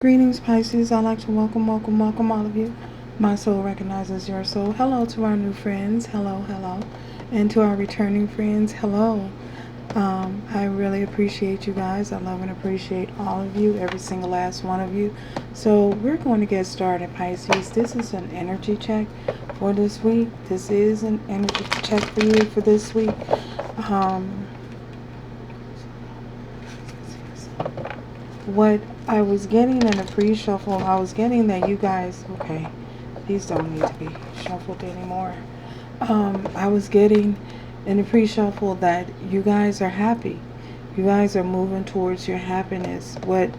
Greetings, Pisces. I'd like to welcome all of you. My soul recognizes your soul. Hello to our new friends. Hello, hello. And to our returning friends, hello. I really appreciate you guys. I love and appreciate all of you, every single last one of you. So we're going to get started, Pisces. This is an energy check for this week. This is an energy check for you for this week. What I was getting in a pre-shuffle, I was getting that you guys, okay, these don't need to be shuffled anymore. I was getting in a pre-shuffle that you guys are happy. You guys are moving towards your happiness. What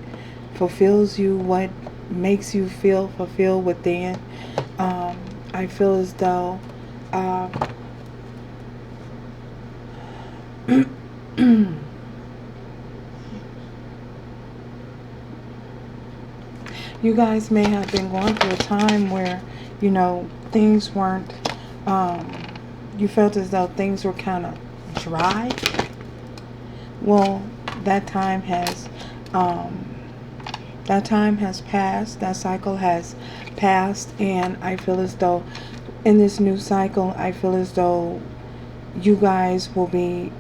fulfills you, what makes you feel fulfilled within. I feel as though you guys may have been going through a time where, things weren't, you felt as though things were kind of dry. Well, that time has passed. That cycle has passed, and I feel as though in this new cycle, I feel as though you guys will be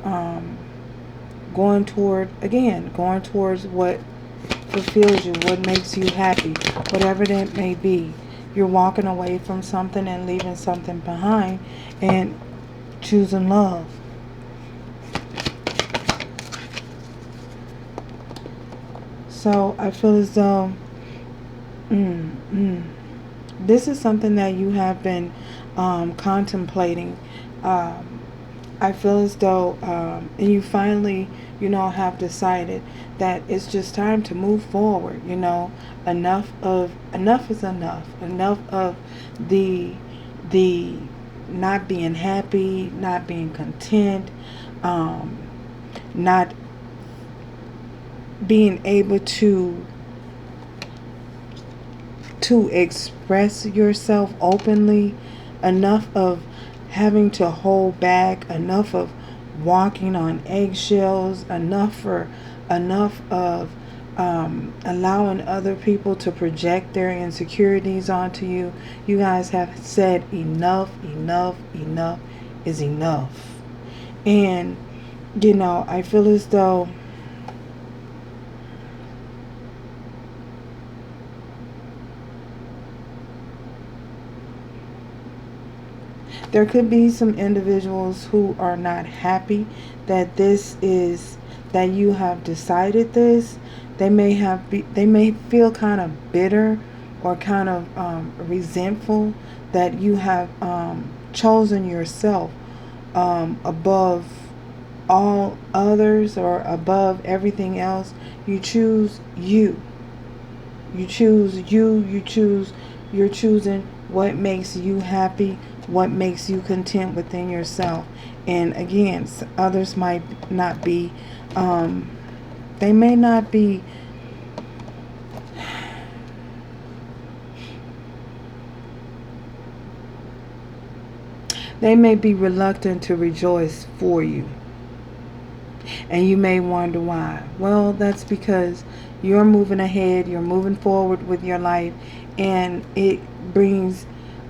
going towards what fulfills you, what makes you happy, whatever that may be. You're walking away from something and leaving something behind and choosing love. So I feel as though this is something that you have been contemplating. I feel as though, and you finally, have decided that it's just time to move forward. Enough is enough. Enough of the not being happy, not being content, not being able to express yourself openly. Enough of having to hold back, enough of walking on eggshells, enough of allowing other people to project their insecurities onto you. You guys have said enough is enough. And I feel as though there could be some individuals who are not happy that that you have decided this. They may feel kind of bitter or kind of resentful that you have chosen yourself above all others or above everything else. You choose you. You're choosing what makes you happy, what makes you content within yourself. And again, others might not be, they may not be, they may be reluctant to rejoice for you. And you may wonder why. Well, that's because you're moving ahead, you're moving forward with your life, and it brings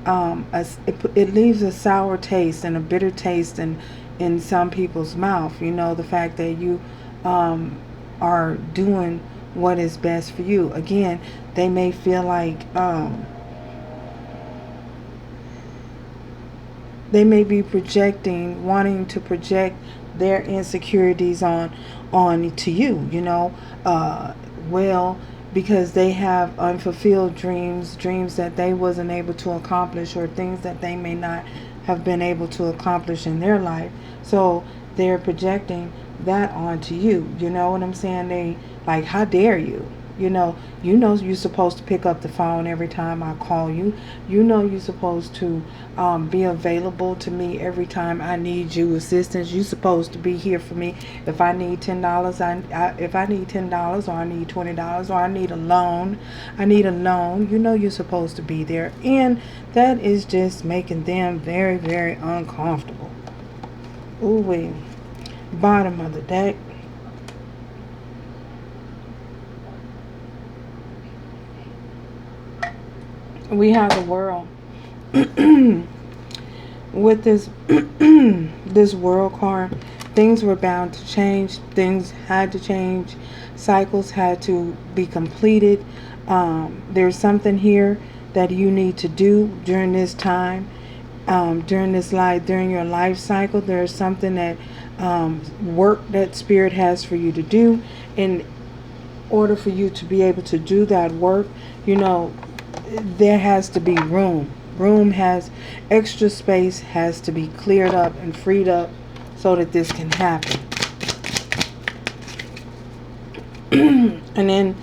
it leaves a sour taste and a bitter taste in some people's mouth. The fact that you are doing what is best for you. Again, they may feel like they may be wanting to project their insecurities on to you, because they have unfulfilled dreams that they wasn't able to accomplish, or things that they may not have been able to accomplish in their life. So they're projecting that onto you. You know what I'm saying? They like, how dare you? You're supposed to pick up the phone every time I call you. You're supposed to be available to me every time I need you assistance. You're supposed to be here for me if I need $10. If I need $10, or I need $20, or I need a loan. You're supposed to be there, and that is just making them very, very uncomfortable. Ooh wee. Bottom of the deck. we have the world. With this this world card, things were bound to change. Things had to change. Cycles had to be completed. There's something here that you need to do during this time, during your life cycle. There's something that work that Spirit has for you to do. In order for you to be able to do that work, there has to be room. Room has extra space, has to be cleared up and freed up so that this can happen. And then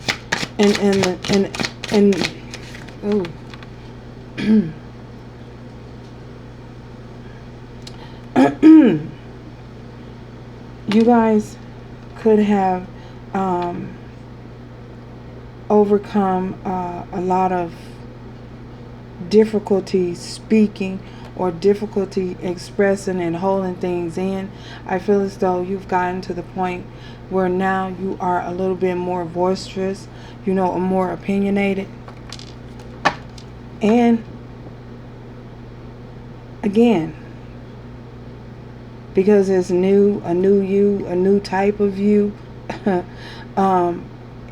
ooh. You guys could have overcome a lot of difficulty speaking or difficulty expressing and holding things in. I feel as though you've gotten to the point where now you are a little bit more boisterous, more opinionated. And again, because it's new, a new you, a new type of you,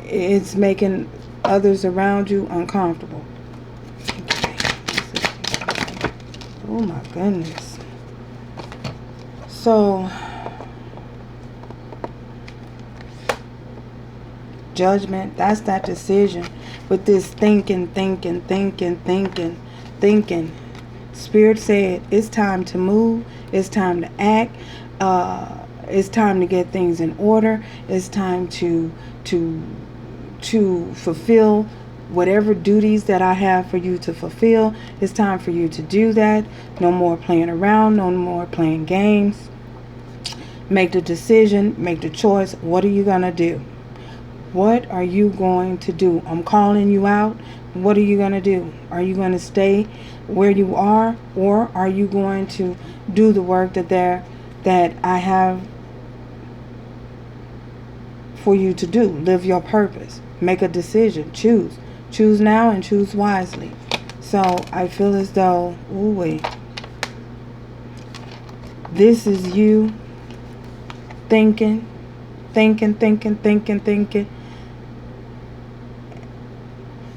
it's making others around you uncomfortable. Oh my goodness. So, judgment, that's that decision. With this thinking. Spirit said it's time to move. It's time to act. It's time to get things in order. It's time to fulfill whatever duties that I have for you to fulfill. It's time for you to do that. No more playing around. No more playing games. Make the decision. Make the choice. What are you going to do? What are you going to do? I'm calling you out. What are you going to do? Are you going to stay where you are, or are you going to do the work that I have for you to do? Live your purpose. Make a decision. Choose. Choose now and choose wisely. So I feel as though, this is you thinking,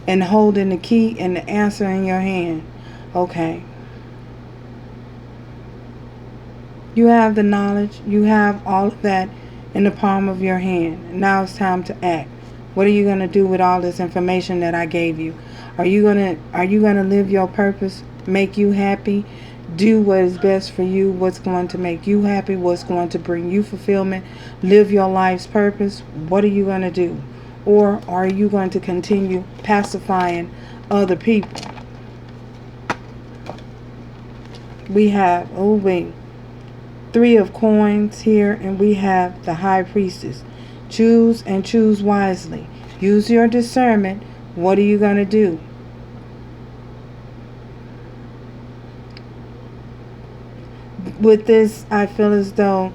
and holding the key and the answer in your hand. Okay. You have the knowledge. You have all of that in the palm of your hand. Now it's time to act. What are you going to do with all this information that I gave you? Are you going to live your purpose, make you happy, do what is best for you, what's going to make you happy, what's going to bring you fulfillment, live your life's purpose? What are you going to do? Or are you going to continue pacifying other people? We have, Three of Coins here, and we have the High Priestess. Choose and choose wisely. Use your discernment. What are you going to do? With this, I feel as though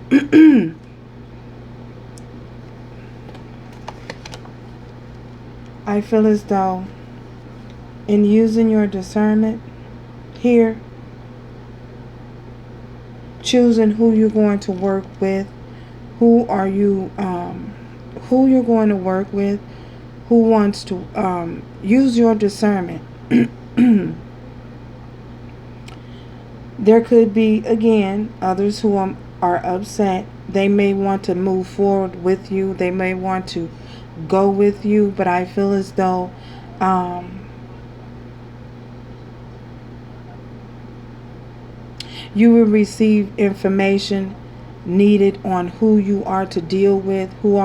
in using your discernment here, choosing who you're going to work with, who you're going to work with, who wants to use your discernment. There could be, again, others who are upset. They may want to move forward with you. They may want to go with you, but I feel as though you will receive information needed on who you are to deal with, who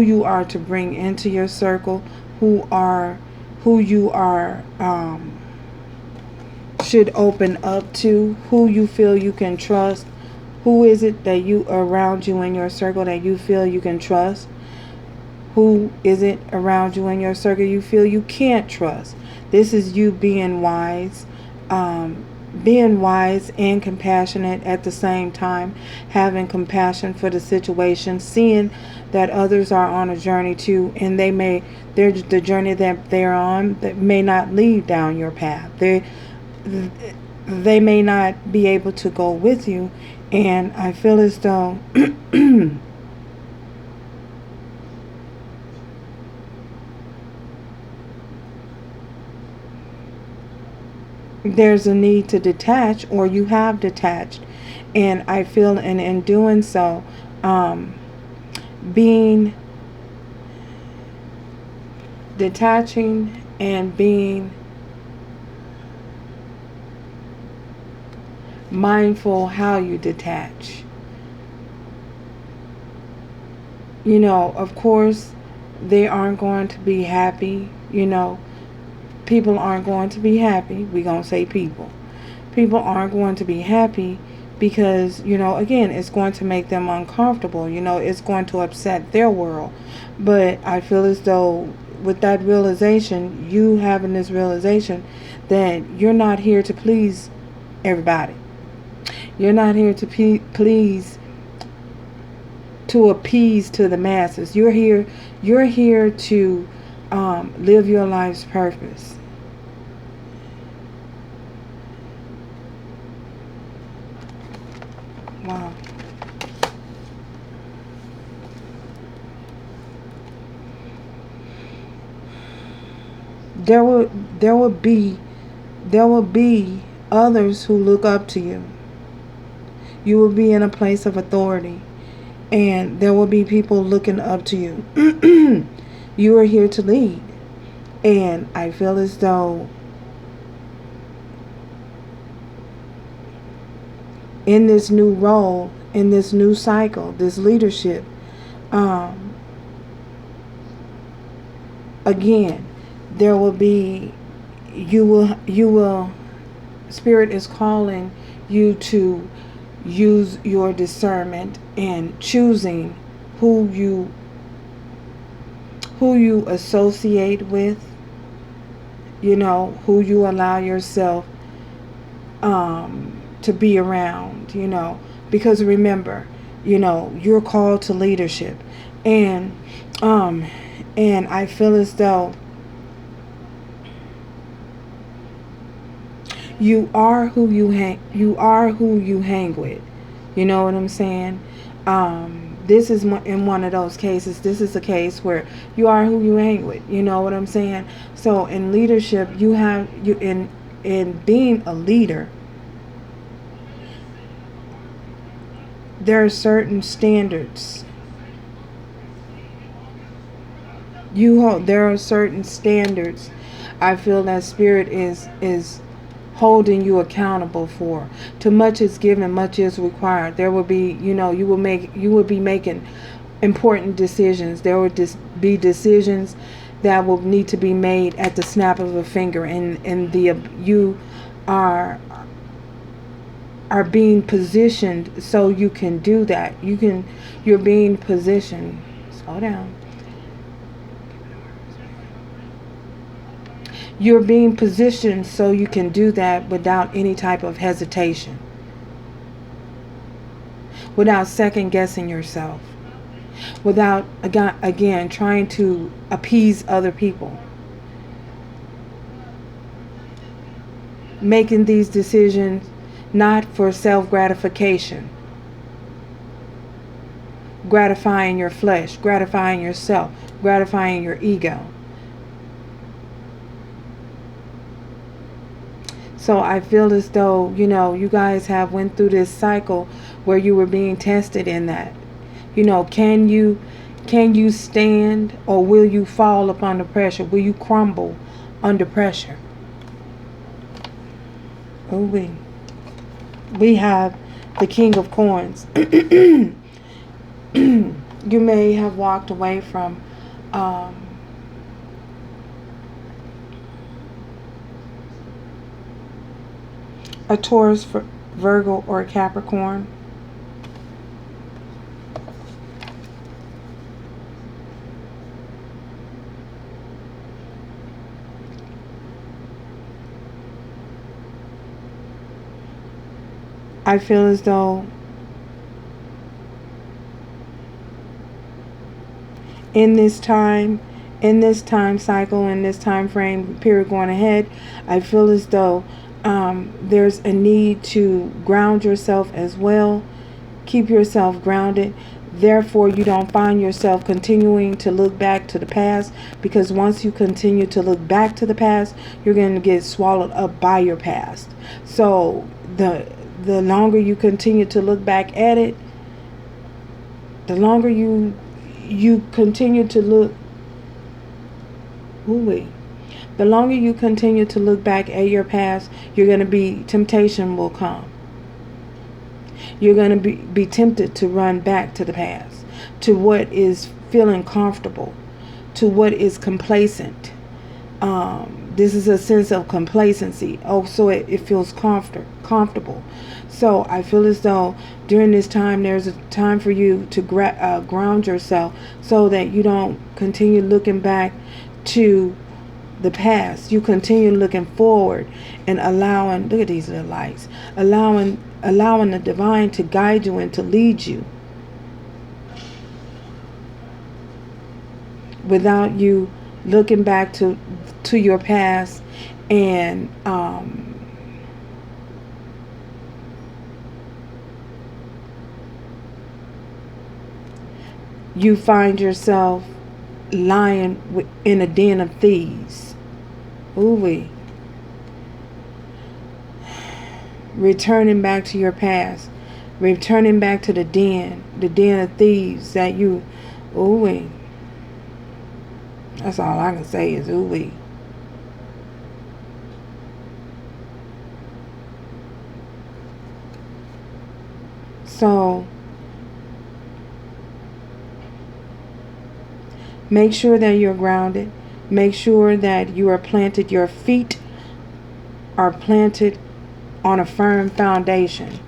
you are to bring into your circle, who you are should open up to, who you feel you can trust. Who is it that you around you in your circle that you feel you can trust? Who is it around you in your circle you feel you can't trust? This is you being wise and compassionate at the same time, having compassion for the situation, seeing that others are on a journey too, and the journey that they're on that may not lead down your path. They may not be able to go with you, and I feel as though there's a need to detach, or you have detached. And I feel in doing so, being detaching and being mindful how you detach. You know, of course, they aren't going to be happy. You know, people aren't going to be happy. We're going to say people. People aren't going to be happy because, you know, again, it's going to make them uncomfortable. You know, it's going to upset their world. But I feel as though with that realization, you having this realization that you're not here to please everybody. You're not here to please, to appease to the masses. You're here to live your life's purpose. Wow. There will be others who look up to you. You will be in a place of authority, and there will be people looking up to you. You are here to lead, and I feel as though in this new role, in this new cycle, this leadership, again, there will be, you will, Spirit is calling you to use your discernment and choosing who you associate with, you know, who you allow yourself to be around, you know, because remember, you know, you're called to leadership, and I feel as though you are who you hang with. You know what I'm saying? This is in one of those cases. This is a case where you are who you hang with. You know what I'm saying? So in leadership, in being a leader, there are certain standards. There are certain standards. I feel that Spirit is holding you accountable for. Too much is given, much is required. There will be, you know, you will be making important decisions. There will be decisions that will need to be made at the snap of a finger, and you are being positioned so you can do that. You're being positioned. Slow down. You're being positioned so you can do that without any type of hesitation, without second guessing yourself, without, again, trying to appease other people. Making these decisions not for self-gratification, gratifying your flesh, gratifying yourself, gratifying your ego. So I feel as though, you know, you guys have went through this cycle where you were being tested in that. You know, can you stand, or will you fall up under pressure? Will you crumble under pressure? Oh, we have the King of Coins. You may have walked away from a Taurus, Virgo, or a Capricorn. I feel as though in this time, cycle, in this time frame period going ahead, I feel as though there's a need to ground yourself as well. Keep yourself grounded. Therefore, you don't find yourself continuing to look back to the past, because once you continue to look back to the past, you're going to get swallowed up by your past. So the longer you continue to look back at it, the longer you continue to look, the longer you continue to look back at your past, you're going to be, temptation will come. You're going to be tempted to run back to the past, to what is feeling comfortable, to what is complacent. This is a sense of complacency. Oh, so it feels comfortable. So I feel as though during this time, there's a time for you to ground yourself, so that you don't continue looking back to the past. You continue looking forward and allowing, look at these little lights, allowing the divine to guide you and to lead you, without you looking back to your past and you find yourself lying in a den of thieves. Ooh-wee. Returning back to your past, returning back to the den of thieves that you, ooh-wee. That's all I can say is ooh-wee. So make sure that you're grounded. Make sure that you are planted, your feet are planted on a firm foundation,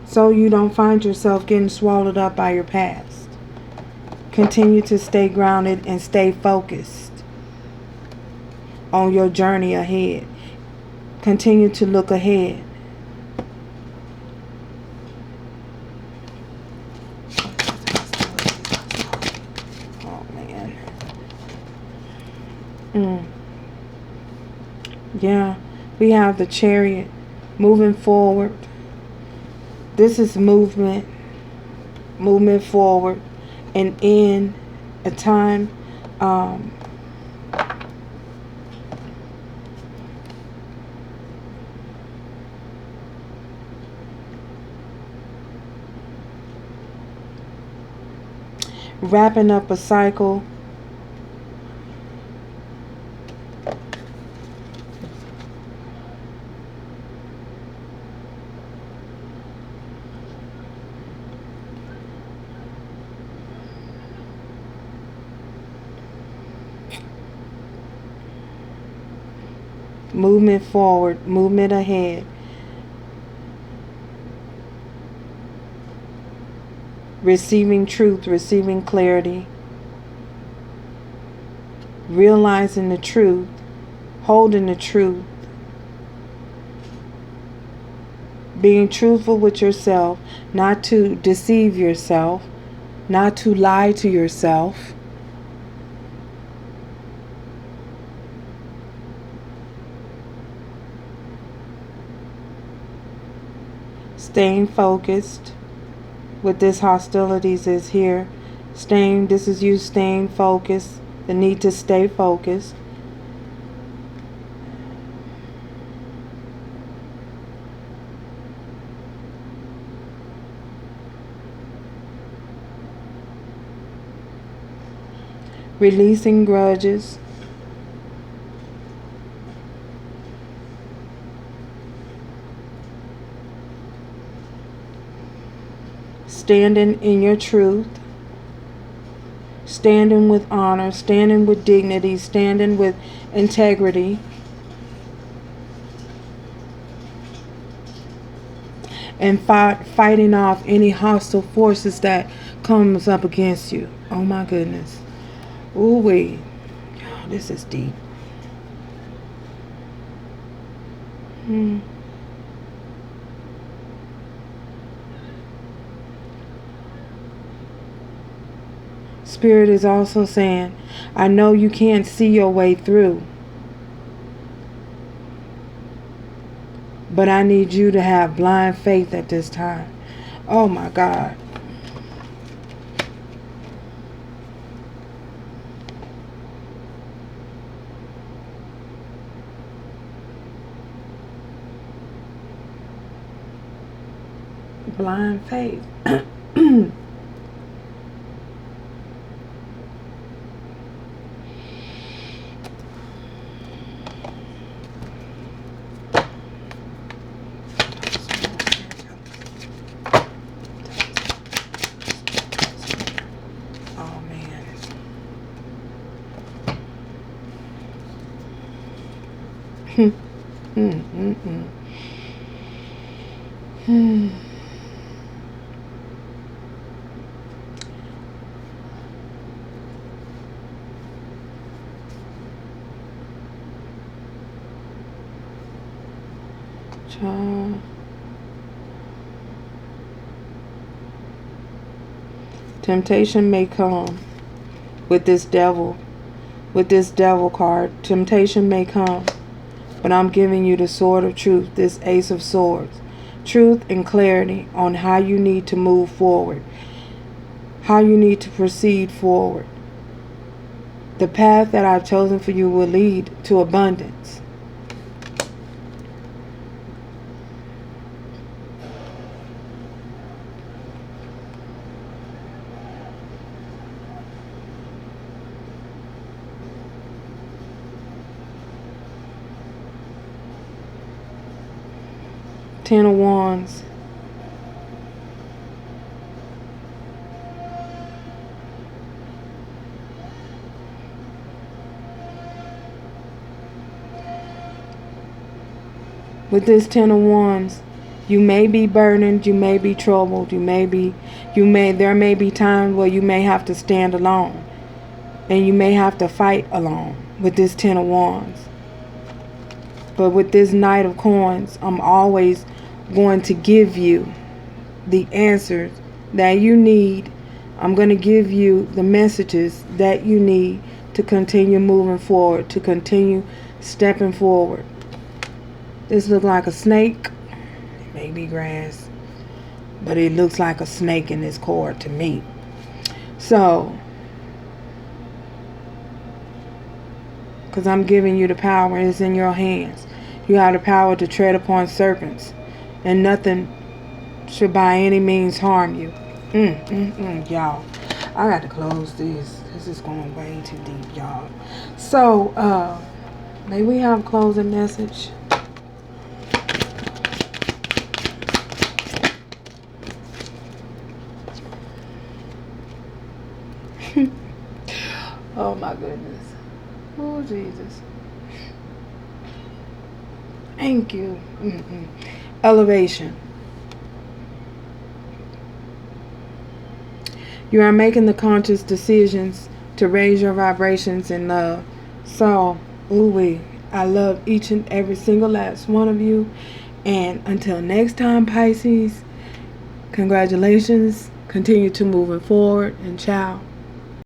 so you don't find yourself getting swallowed up by your past. Continue to stay grounded and stay focused on your journey ahead. Continue to look ahead. Oh, man. Yeah, we have the Chariot moving forward. This is movement forward, and in a time wrapping up a cycle. Movement forward, movement ahead. Receiving truth, receiving clarity. Realizing the truth, holding the truth. Being truthful with yourself, not to deceive yourself, not to lie to yourself. Staying focused with this hostilities is here. This is you staying focused, the need to stay focused. Releasing grudges. Standing in your truth, standing with honor, standing with dignity, standing with integrity. And fighting off any hostile forces that comes up against you. Oh my goodness. Ooh wee. Oh, this is deep. Spirit is also saying, I know you can't see your way through, but I need you to have blind faith at this time. Oh my God. Blind faith. Temptation may come with this devil card. Temptation may come, but I'm giving you the sword of truth, this Ace of Swords. Truth and clarity on how you need to move forward, how you need to proceed forward. The path that I've chosen for you will lead to abundance. Ten of Wands. With this Ten of Wands, you may be burdened, you may be troubled, there may be times where you may have to stand alone, and you may have to fight alone with this Ten of Wands. But with this Knight of Coins, I'm always going to give you the answers that you need. I'm going to give you the messages that you need to continue moving forward, to continue stepping forward. This looks like a snake. It may be grass, but it looks like a snake in this cord to me. So, because I'm giving you the power, it's in your hands. You have the power to tread upon serpents, and nothing should by any means harm you. Y'all, I got to close this. This is going way too deep, y'all. So, may we have a closing message? Oh my goodness. Oh Jesus. Thank you. Elevation. You are making the conscious decisions to raise your vibrations in love. So, I love each and every single last one of you. And until next time, Pisces, congratulations. Continue to move forward, and ciao.